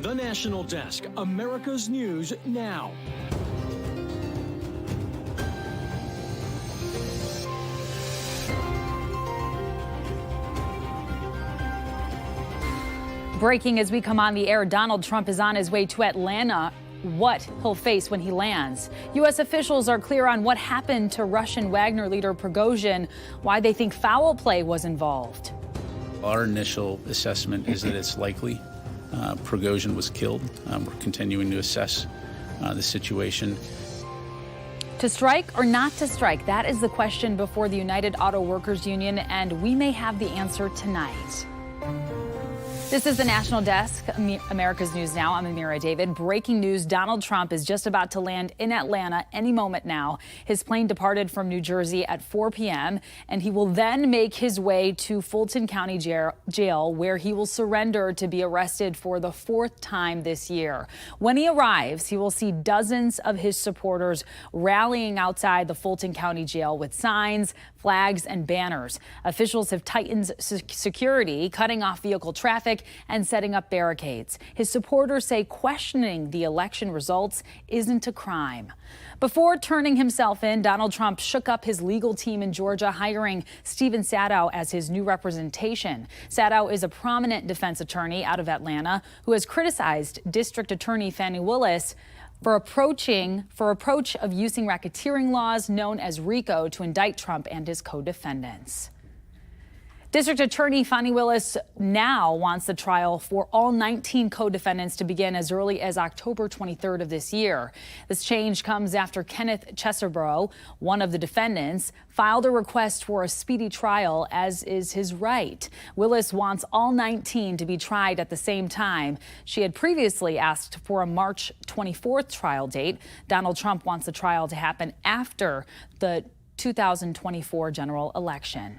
The National Desk, America's News Now. Breaking as we come on the air, Donald Trump is on his way to Atlanta. What he'll face when he lands. U.S. officials are clear on what happened to Russian Wagner leader Prigozhin, why they think foul play was involved. Our initial assessment is that it's likely Prigozhin was killed. We're continuing to assess the situation. To strike or not to strike? That is the question before the United Auto Workers Union, and we may have the answer tonight. This is the National Desk, America's News Now. I'm Amira David. Breaking news, Donald Trump is just about to land in Atlanta any moment now. His plane departed from New Jersey at 4 p.m., and he will then make his way to Fulton County Jail, where he will surrender to be arrested for the 4th time this year. When he arrives, he will see dozens of his supporters rallying outside the Fulton County Jail with signs, flags, and banners. Officials have tightened security, cutting off vehicle traffic and setting up barricades. His supporters say questioning the election results isn't a crime. Before turning himself in, Donald Trump shook up his legal team in Georgia, hiring Stephen Sadow as his new representation. Sadow is a prominent defense attorney out of Atlanta who has criticized District Attorney Fani Willis for approach of using racketeering laws known as RICO to indict Trump and his co-defendants. District Attorney Fani Willis now wants the trial for all 19 co-defendants to begin as early as October 23rd of this year. This change comes after Kenneth Chesebro, one of the defendants, filed a request for a speedy trial, as is his right. Willis wants all 19 to be tried at the same time. She had previously asked for a March 24th trial date. Donald Trump wants the trial to happen after the 2024 general election.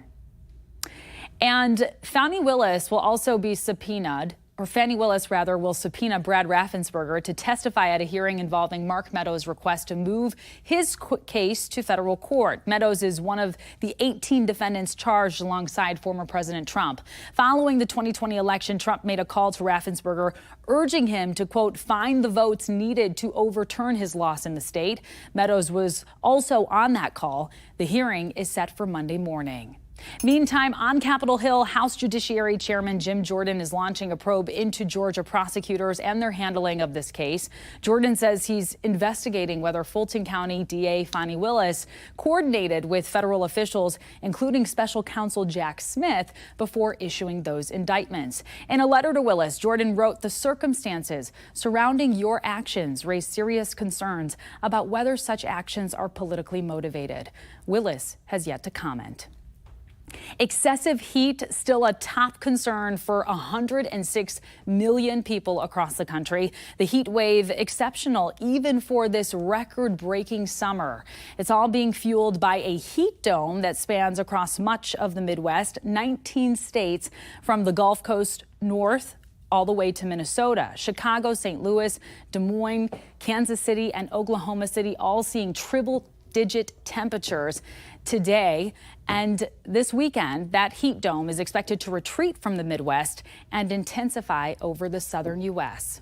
And Fani Willis will also be subpoenaed, or Fani Willis, rather, will subpoena Brad Raffensperger to testify at a hearing involving Mark Meadows' request to move his case to federal court. Meadows is one of the 18 defendants charged alongside former President Trump. Following the 2020 election, Trump made a call to Raffensperger, urging him to, quote, find the votes needed to overturn his loss in the state. Meadows was also on that call. The hearing is set for Monday morning. Meantime, on Capitol Hill, House Judiciary Chairman Jim Jordan is launching a probe into Georgia prosecutors and their handling of this case. Jordan says he's investigating whether Fulton County DA Fani Willis coordinated with federal officials, including special counsel Jack Smith, before issuing those indictments. In a letter to Willis, Jordan wrote, the circumstances surrounding your actions raise serious concerns about whether such actions are politically motivated. Willis has yet to comment. Excessive heat still a top concern for 106 million people across the country. The heat wave exceptional even for this record-breaking summer. It's all being fueled by a heat dome that spans across much of the Midwest, 19 states from the Gulf Coast north all the way to Minnesota. Chicago, St. Louis, Des Moines, Kansas City, and Oklahoma City all seeing triple-digit temperatures today. And this weekend, that heat dome is expected to retreat from the Midwest and intensify over the southern U.S.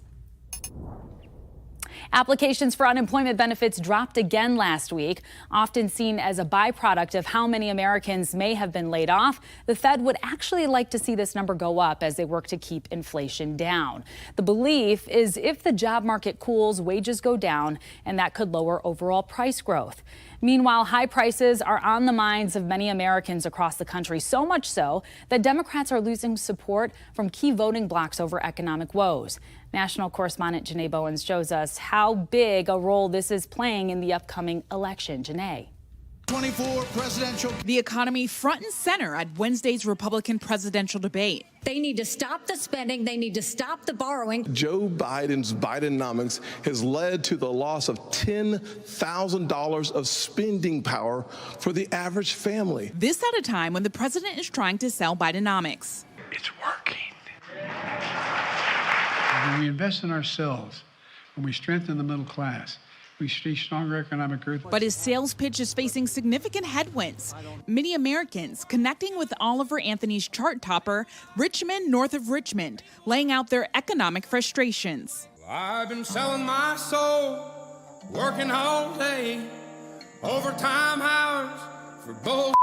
Applications for unemployment benefits dropped again last week, often seen as a byproduct of how many Americans may have been laid off. The Fed would actually like to see this number go up as they work to keep inflation down. The belief is if the job market cools, wages go down, and that could lower overall price growth. Meanwhile, high prices are on the minds of many Americans across the country, so much so that Democrats are losing support from key voting blocs over economic woes. National correspondent Janae Bowens shows us how big a role this is playing in the upcoming election. Janae. 24 presidential. The economy front and center at Wednesday's Republican presidential debate. They need to stop the spending. They need to stop the borrowing. Joe Biden's Bidenomics has led to the loss of $10,000 of spending power for the average family. This at a time when the president is trying to sell Bidenomics. It's working. When we invest in ourselves, when we strengthen the middle class, We see stronger economic growth. But his sales pitch is facing significant headwinds. Many Americans connecting with Oliver Anthony's chart topper, Richmond North of Richmond, laying out their economic frustrations. I've been selling my soul, working all day, overtime hours for bull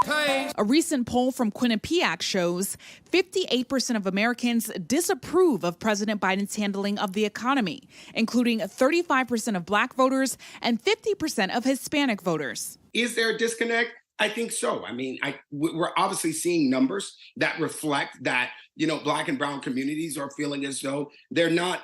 pay. A recent poll from Quinnipiac shows 58% of Americans disapprove of President Biden's handling of the economy, including 35% of Black voters and 50% of Hispanic voters. Is there a disconnect? I think so. I mean, we're obviously seeing numbers that reflect that, Black and brown communities are feeling as though they're not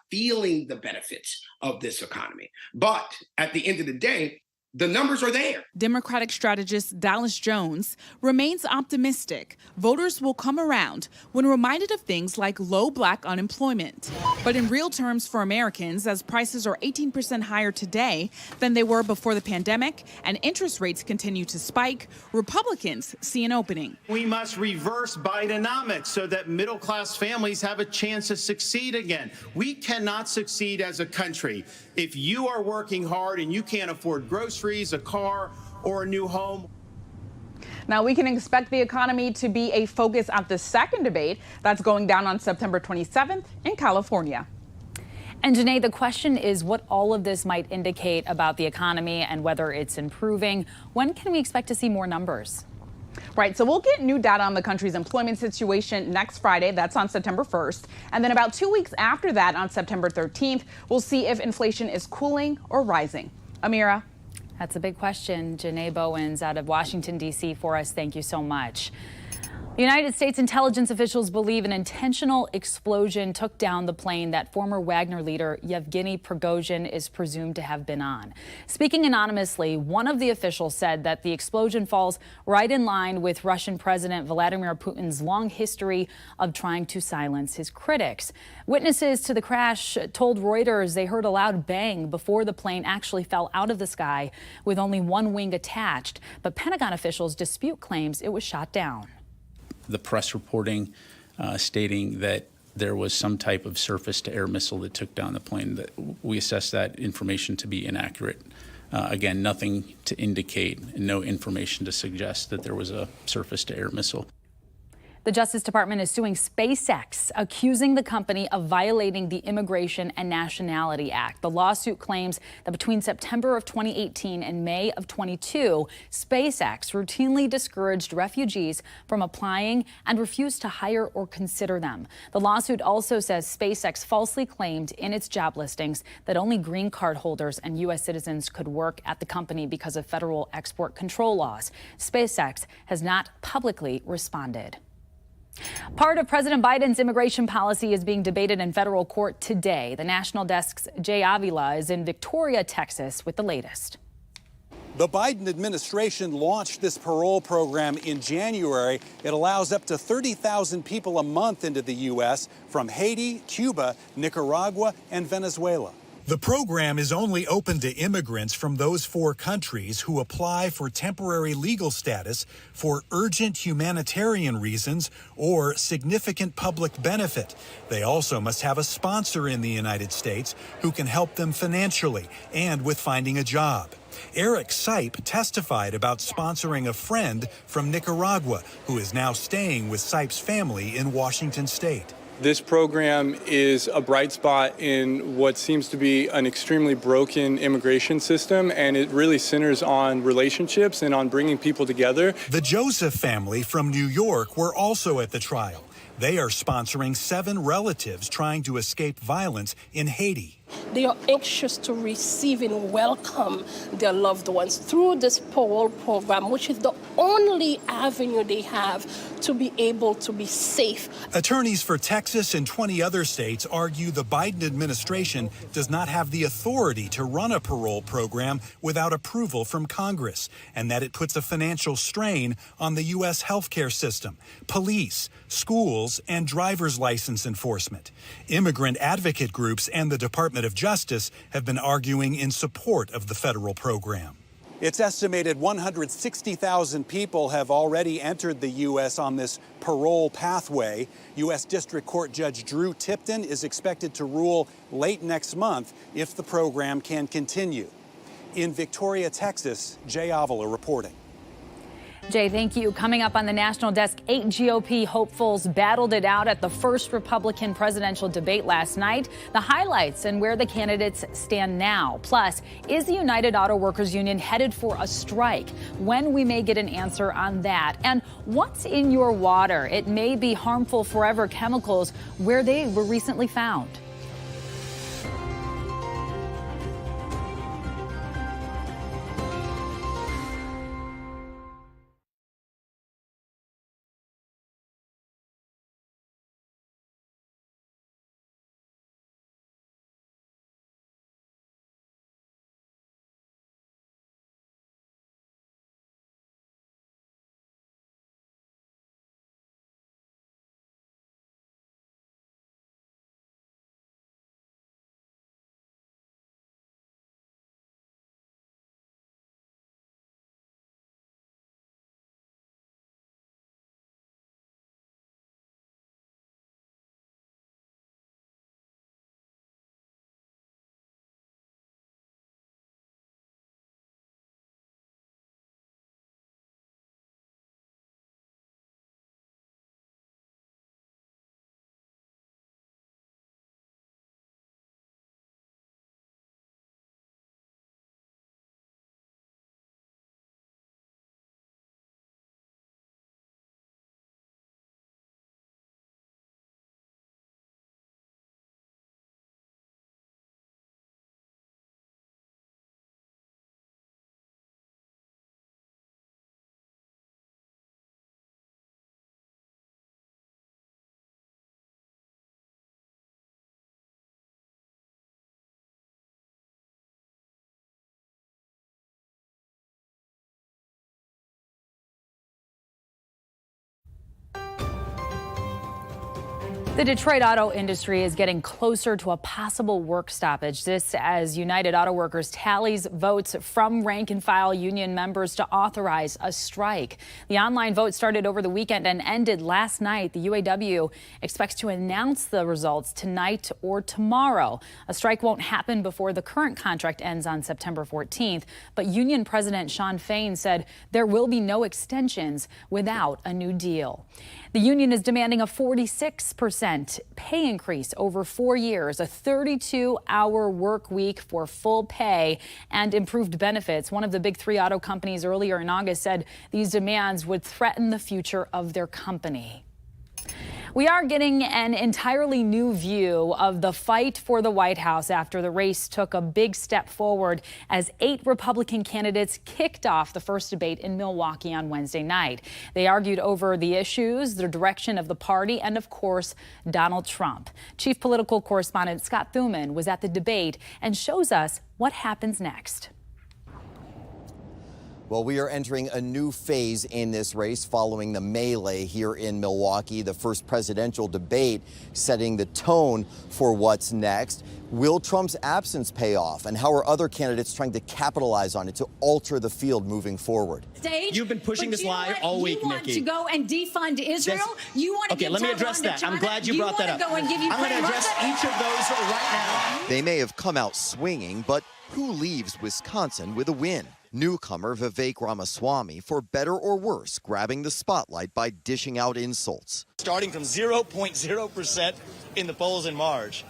feeling the benefits of this economy. But at the end of the day, the numbers are there. Democratic strategist Dallas Jones remains optimistic voters will come around when reminded of things like low Black unemployment. But in real terms for Americans, as prices are 18% higher today than they were before the pandemic and interest rates continue to spike, Republicans see an opening. We must reverse Bidenomics so that middle-class families have a chance to succeed again. We cannot succeed as a country if you are working hard and you can't afford groceries, a car, or a new home. Now, we can expect the economy to be a focus at the second debate that's going down on September 27th in California. And Janae, the question is what all of this might indicate about the economy and whether it's improving. When can we expect to see more numbers? Right, so we'll get new data on the country's employment situation next Friday. That's on September 1st. And then about 2 weeks after that, on September 13th, we'll see if inflation is cooling or rising. Amira? That's a big question. Janae Bowens out of Washington, D.C. for us. Thank you so much. United States intelligence officials believe an intentional explosion took down the plane that former Wagner leader Yevgeny Prigozhin is presumed to have been on. Speaking anonymously, one of the officials said that the explosion falls right in line with Russian President Vladimir Putin's long history of trying to silence his critics. Witnesses to the crash told Reuters they heard a loud bang before the plane actually fell out of the sky with only one wing attached. But Pentagon officials dispute claims it was shot down. The press reporting stating that there was some type of surface-to-air missile that took down the plane, that we assess that information to be inaccurate. Again, nothing to indicate and no information to suggest that there was a surface-to-air missile. The Justice Department is suing SpaceX, accusing the company of violating the Immigration and Nationality Act. The lawsuit claims that between September of 2018 and May of 22, SpaceX routinely discouraged refugees from applying and refused to hire or consider them. The lawsuit also says SpaceX falsely claimed in its job listings that only green card holders and U.S. citizens could work at the company because of federal export control laws. SpaceX has not publicly responded. Part of President Biden's immigration policy is being debated in federal court today. The National Desk's Jay Avila is in Victoria, Texas, with the latest. The Biden administration launched this parole program in January. It allows up to 30,000 people a month into the U.S. from Haiti, Cuba, Nicaragua, and Venezuela. The program is only open to immigrants from those 4 countries who apply for temporary legal status for urgent humanitarian reasons or significant public benefit. They also must have a sponsor in the United States who can help them financially and with finding a job. Eric Sipe testified about sponsoring a friend from Nicaragua who is now staying with Sipe's family in Washington State. This program is a bright spot in what seems to be an extremely broken immigration system, and it really centers on relationships and on bringing people together. The Joseph family from New York were also at the trial. They are sponsoring 7 relatives trying to escape violence in Haiti. They are anxious to receive and welcome their loved ones through this parole program, which is the only avenue they have to be able to be safe. Attorneys for Texas and 20 other states argue the Biden administration does not have the authority to run a parole program without approval from Congress, and that it puts a financial strain on the U.S. healthcare system, police, schools, and driver's license enforcement. Immigrant advocate groups and the Department of Justice have been arguing in support of the federal program. It's estimated 160,000 people have already entered the U.S. on this parole pathway. U.S. District Court Judge Drew Tipton is expected to rule late next month if the program can continue. In Victoria, Texas, Jay Avila reporting. Jay, thank you. Coming up on the National Desk, 8 GOP hopefuls battled it out at the first Republican presidential debate last night. The highlights and where the candidates stand now. Plus, is the United Auto Workers Union headed for a strike? When we may get an answer on that. And what's in your water? It may be harmful forever chemicals, where they were recently found. The Detroit auto industry is getting closer to a possible work stoppage. This as United Auto Workers tallies votes from rank and file union members to authorize a strike. The online vote started over the weekend and ended last night. The UAW expects to announce the results tonight or tomorrow. A strike won't happen before the current contract ends on September 14th, but Union President Shawn Fain said there will be no extensions without a new deal. The union is demanding a 46% pay increase over 4 years, a 32-hour work week for full pay, and improved benefits. One of the big three auto companies earlier in August said these demands would threaten the future of their company. We are getting an entirely new view of the fight for the White House after the race took a big step forward as 8 Republican candidates kicked off the first debate in Milwaukee on Wednesday night. They argued over the issues, the direction of the party, and of course, Donald Trump. Chief political correspondent Scott Thuman was at the debate and shows us what happens next. Well, we are entering a new phase in this race following the melee here in Milwaukee, the first presidential debate setting the tone for what's next. Will Trump's absence pay off? And how are other candidates trying to capitalize on it to alter the field moving forward? You've been pushing this lie all week, Nikki. You want to go and defund Israel? You want to Okay, let me address that. I'm glad you brought that up. I'm going to address each of those right now. They may have come out swinging, but who leaves Wisconsin with a win? Newcomer Vivek Ramaswamy, for better or worse, grabbing the spotlight by dishing out insults. Starting from 0.0% in the polls in March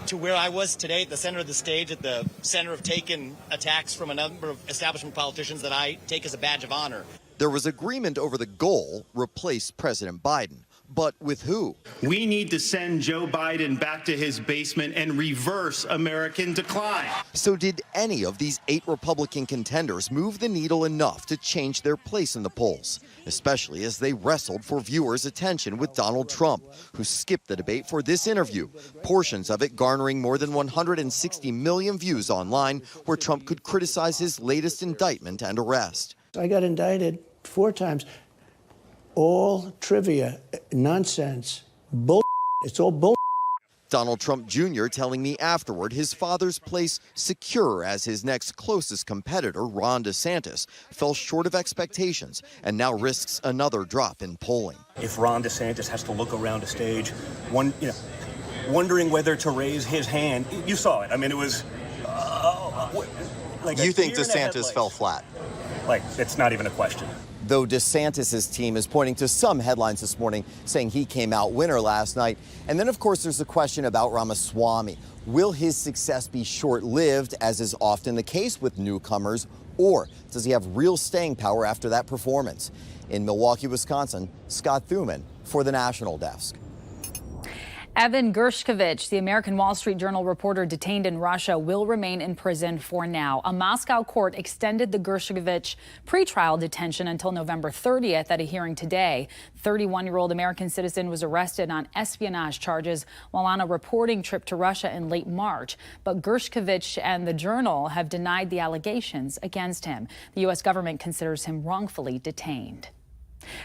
to where I was today at the center of the stage, at the center of taking attacks from a number of establishment politicians that I take as a badge of honor. There was agreement over the goal, replace President Biden. But with who? We need to send Joe Biden back to his basement and reverse American decline. So did any of these 8 Republican contenders move the needle enough to change their place in the polls, especially as they wrestled for viewers' attention with Donald Trump, who skipped the debate for this interview, portions of it garnering more than 160 million views online, where Trump could criticize his latest indictment and arrest. I got indicted 4 times. All trivia, nonsense, bull. It's all bull. Donald Trump Jr. telling me afterward his father's place secure as his next closest competitor, Ron DeSantis, fell short of expectations and now risks another drop in polling. If Ron DeSantis has to look around a stage, wondering whether to raise his hand, you saw it. I mean, it was like you think DeSantis fell flat? Like, it's not even a question. Though DeSantis' team is pointing to some headlines this morning saying he came out winner last night. And then, of course, there's the question about Ramaswamy. Will his success be short-lived, as is often the case with newcomers, or does he have real staying power after that performance? In Milwaukee, Wisconsin, Scott Thuman for the National Desk. Evan Gershkovich, the American Wall Street Journal reporter detained in Russia, will remain in prison for now. A Moscow court extended the Gershkovich pretrial detention until November 30th at a hearing today. 31-year-old American citizen was arrested on espionage charges while on a reporting trip to Russia in late March. But Gershkovich and the Journal have denied the allegations against him. The U.S. government considers him wrongfully detained.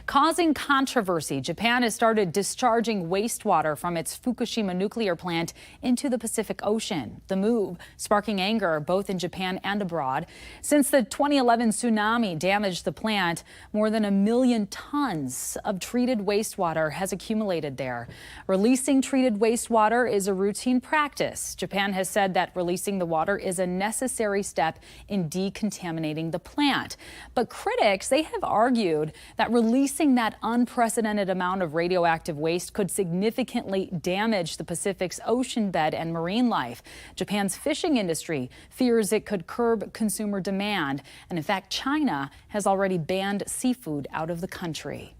Causing controversy, Japan has started discharging wastewater from its Fukushima nuclear plant into the Pacific Ocean. The move sparking anger both in Japan and abroad. Since the 2011 tsunami damaged the plant, more than 1 million tons of treated wastewater has accumulated there. Releasing treated wastewater is a routine practice. Japan has said that releasing the water is a necessary step in decontaminating the plant. But critics, they have argued that releasing that unprecedented amount of radioactive waste could significantly damage the Pacific's ocean bed and marine life. Japan's fishing industry fears it could curb consumer demand. And in fact, China has already banned seafood out of the country.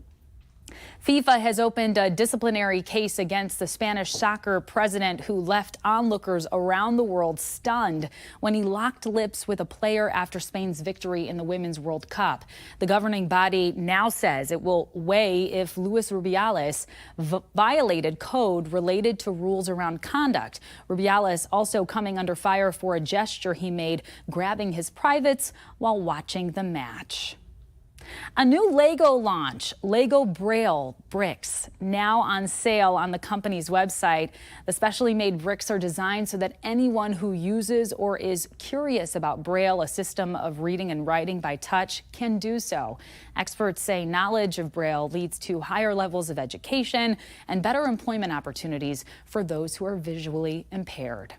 FIFA has opened a disciplinary case against the Spanish soccer president who left onlookers around the world stunned when he locked lips with a player after Spain's victory in the Women's World Cup. The governing body now says it will weigh if Luis Rubiales violated code related to rules around conduct. Rubiales also coming under fire for a gesture he made grabbing his privates while watching the match. A new Lego launch, Lego Braille bricks, now on sale on the company's website. The specially made bricks are designed so that anyone who uses or is curious about Braille, a system of reading and writing by touch, can do so. Experts say knowledge of Braille leads to higher levels of education and better employment opportunities for those who are visually impaired.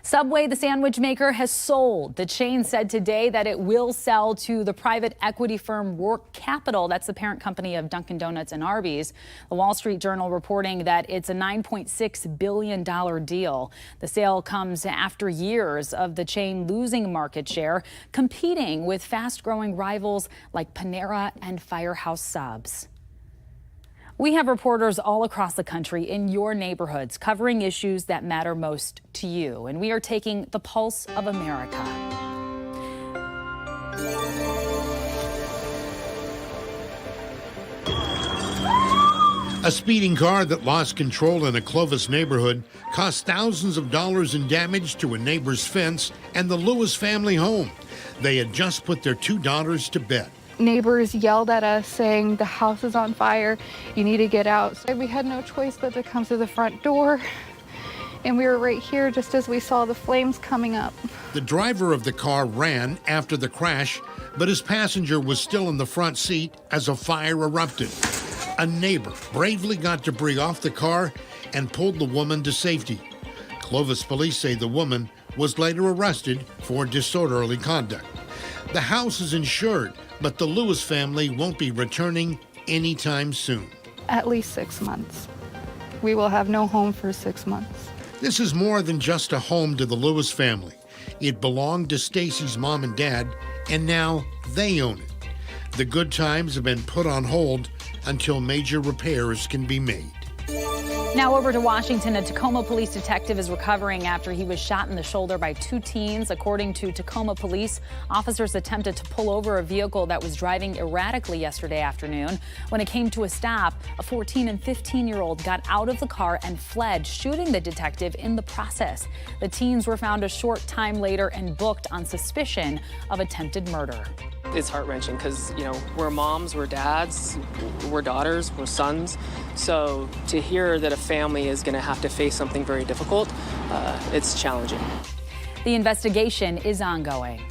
Subway, the sandwich maker, has sold. The chain said today that it will sell to the private equity firm Work Capital. That's the parent company of Dunkin' Donuts and Arbys. The Wall Street Journal reporting that it's a $9.6 billion deal. The sale comes after years of the chain losing market share, competing with fast-growing rivals like Panera and Firehouse Subs. We have reporters all across the country in your neighborhoods covering issues that matter most to you. And we are taking the pulse of America. A speeding car that lost control in a Clovis neighborhood cost thousands of dollars in damage to a neighbor's fence and the Lewis family home. They had just put their 2 daughters to bed. Neighbors yelled at us saying the house is on fire, you need to get out. So we had no choice but to come to the front door, and we were right here just as we saw the flames coming up. The driver of the car ran after the crash, but his passenger was still in the front seat as a fire erupted. A neighbor bravely got debris off the car and pulled the woman to safety. Clovis police say the woman was later arrested for disorderly conduct. The house is insured, but the Lewis family won't be returning anytime soon. At least 6 months. We will have no home for 6 months. This is more than just a home to the Lewis family. It belonged to Stacy's mom and dad, and now they own it. The good times have been put on hold until major repairs can be made. Now over to Washington. A Tacoma police detective is recovering after he was shot in the shoulder by 2 teens. According to Tacoma police, officers attempted to pull over a vehicle that was driving erratically yesterday afternoon. When it came to a stop, a 14 and 15-year-old got out of the car and fled, shooting the detective in the process. The teens were found a short time later and booked on suspicion of attempted murder. It's heart-wrenching because, we're moms, we're dads, we're daughters, we're sons. So to hear that a family is going to have to face something very difficult, it's challenging. The investigation is ongoing.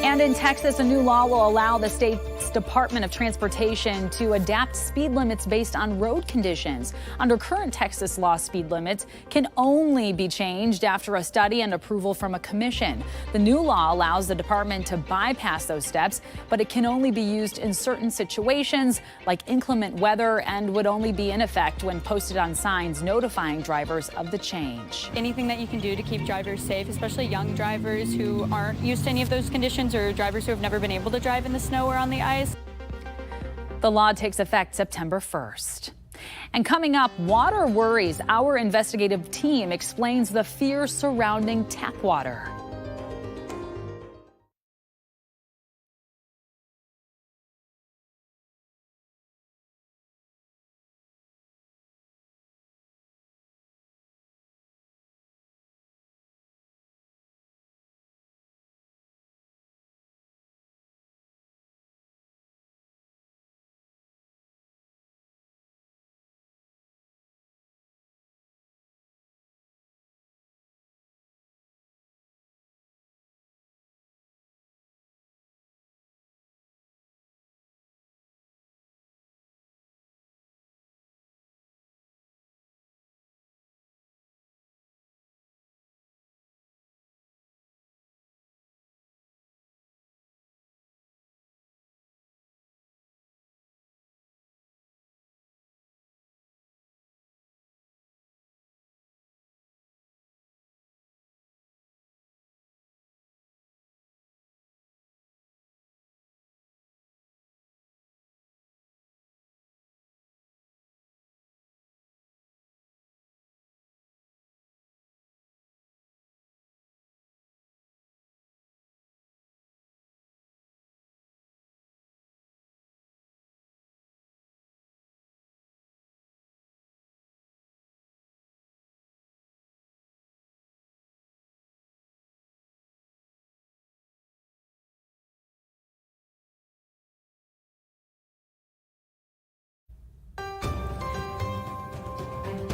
And in Texas, a new law will allow the state's Department of Transportation to adapt speed limits based on road conditions. Under current Texas law, speed limits can only be changed after a study and approval from a commission. The new law allows the department to bypass those steps, but it can only be used in certain situations like inclement weather and would only be in effect when posted on signs notifying drivers of the change. Anything that you can do to keep drivers safe, especially young drivers who aren't used to any of those conditions or drivers who have never been able to drive in the snow or on the ice. The law takes effect September 1st. And coming up, water worries. Our investigative team explains the fear surrounding tap water.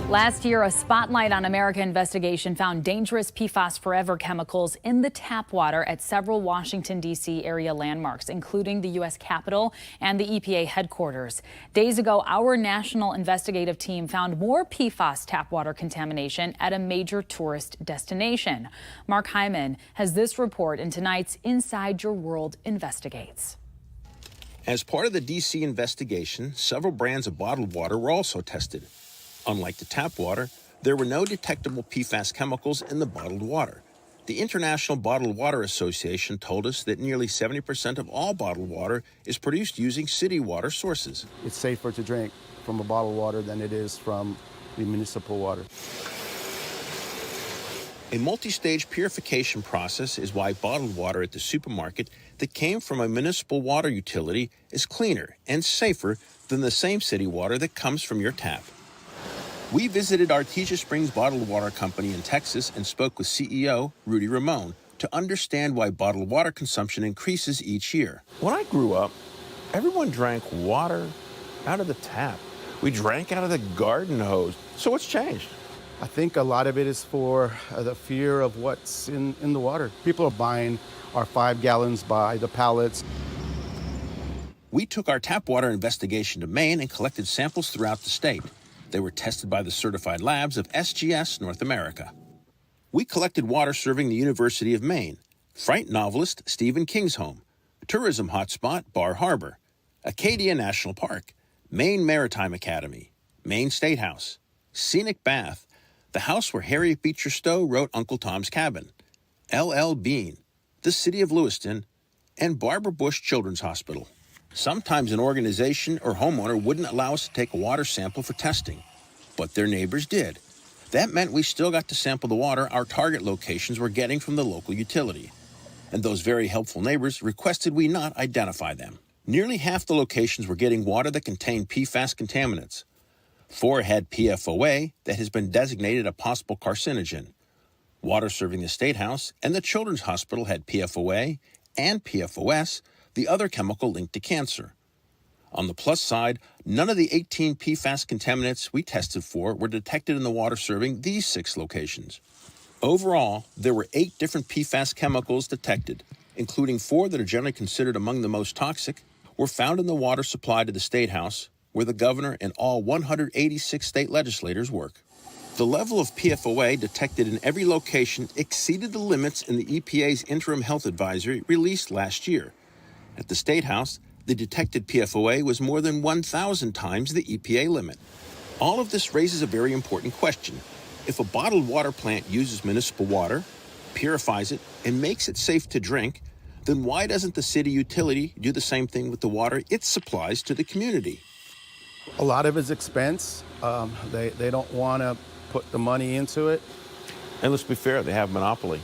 Last year, a Spotlight on America investigation found dangerous PFAS forever chemicals in the tap water at several Washington, D.C. area landmarks, including the U.S. Capitol and the EPA headquarters. Days ago, our national investigative team found more PFAS tap water contamination at a major tourist destination. Mark Hyman has this report in tonight's Inside Your World Investigates. As part of the D.C. investigation, several brands of bottled water were also tested. Unlike the tap water, there were no detectable PFAS chemicals in the bottled water. The International Bottled Water Association told us that nearly 70% of all bottled water is produced using city water sources. It's safer to drink from a bottled water than it is from the municipal water. A multi-stage purification process is why bottled water at the supermarket that came from a municipal water utility is cleaner and safer than the same city water that comes from your tap. We visited Artesia Springs Bottled Water Company in Texas and spoke with CEO Rudy Ramon to understand why bottled water consumption increases each year. When I grew up, everyone drank water out of the tap. We drank out of the garden hose. So what's changed? I think a lot of it is for the fear of what's in the water. People are buying our 5 gallons by the pallets. We took our tap water investigation to Maine and collected samples throughout the state. They were tested by the certified labs of SGS North America. We collected water serving the University of Maine, fright novelist Stephen King's home, tourism hotspot Bar Harbor, Acadia National Park, Maine Maritime Academy, Maine State House, Scenic Bath, the house where Harriet Beecher Stowe wrote Uncle Tom's Cabin, L.L. Bean, the city of Lewiston, and Barbara Bush Children's Hospital. Sometimes an organization or homeowner wouldn't allow us to take a water sample for testing, but their neighbors did. That meant we still got to sample the water our target locations were getting from the local utility. And those very helpful neighbors requested we not identify them. Nearly half the locations were getting water that contained PFAS contaminants. 4 had PFOA that has been designated a possible carcinogen. Water serving the State House and the Children's Hospital had PFOA and PFOS, the other chemical linked to cancer. On the plus side, none of the 18 PFAS contaminants we tested for were detected in the water serving these 6 locations. Overall, there were 8 different PFAS chemicals detected, including 4 that are generally considered among the most toxic, were found in the water supplied to the State House, where the governor and all 186 state legislators work. The level of PFOA detected in every location exceeded the limits in the EPA's interim health advisory released last year. At the State House, the detected PFOA was more than 1,000 times the EPA limit. All of this raises a very important question. If a bottled water plant uses municipal water, purifies it, and makes it safe to drink, then why doesn't the city utility do the same thing with the water it supplies to the community? A lot of it's expense. They don't want to put the money into it. And let's be fair, they have a monopoly.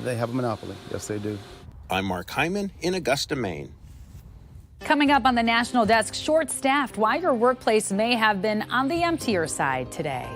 They have a monopoly. Yes, they do. I'm Mark Hyman in Augusta, Maine. Coming up on the National Desk, short-staffed, why your workplace may have been on the emptier side today.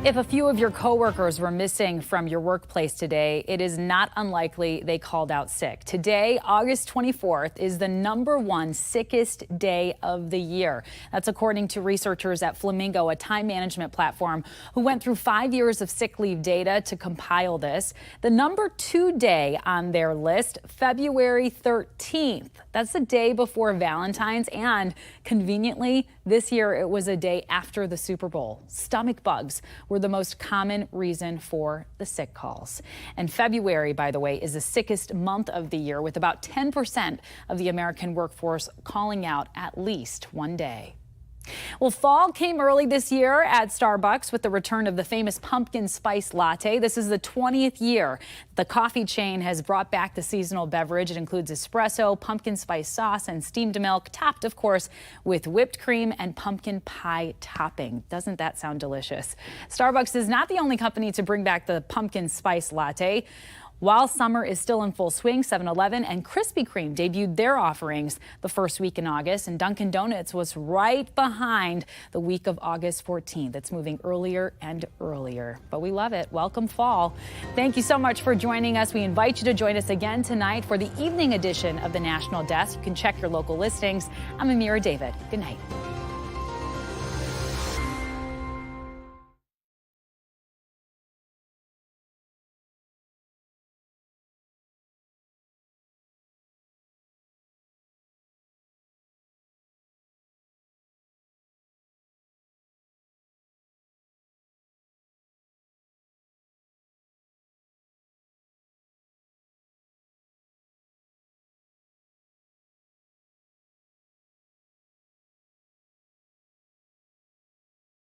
If a few of your coworkers were missing from your workplace today, it is not unlikely they called out sick. Today, August 24th, is the #1 sickest day of the year. That's according to researchers at Flamingo, a time management platform, who went through 5 years of sick leave data to compile this. The #2 day on their list, February 13th. That's the day before Valentine's, and conveniently, this year it was a day after the Super Bowl. Stomach bugs were the most common reason for the sick calls. And February, by the way, is the sickest month of the year, with about 10% of the American workforce calling out at least one day. Well, fall came early this year at Starbucks with the return of the famous pumpkin spice latte. This is the 20th year the coffee chain has brought back the seasonal beverage. It includes espresso, pumpkin spice sauce, and steamed milk, topped, of course, with whipped cream and pumpkin pie topping. Doesn't that sound delicious? Starbucks is not the only company to bring back the pumpkin spice latte. While summer is still in full swing, 7-Eleven and Krispy Kreme debuted their offerings the first week in August, and Dunkin' Donuts was right behind the week of August 14th. It's moving earlier and earlier, but we love it. Welcome fall. Thank you so much for joining us. We invite you to join us again tonight for the evening edition of the National Desk. You can check your local listings. I'm Amira David. Good night.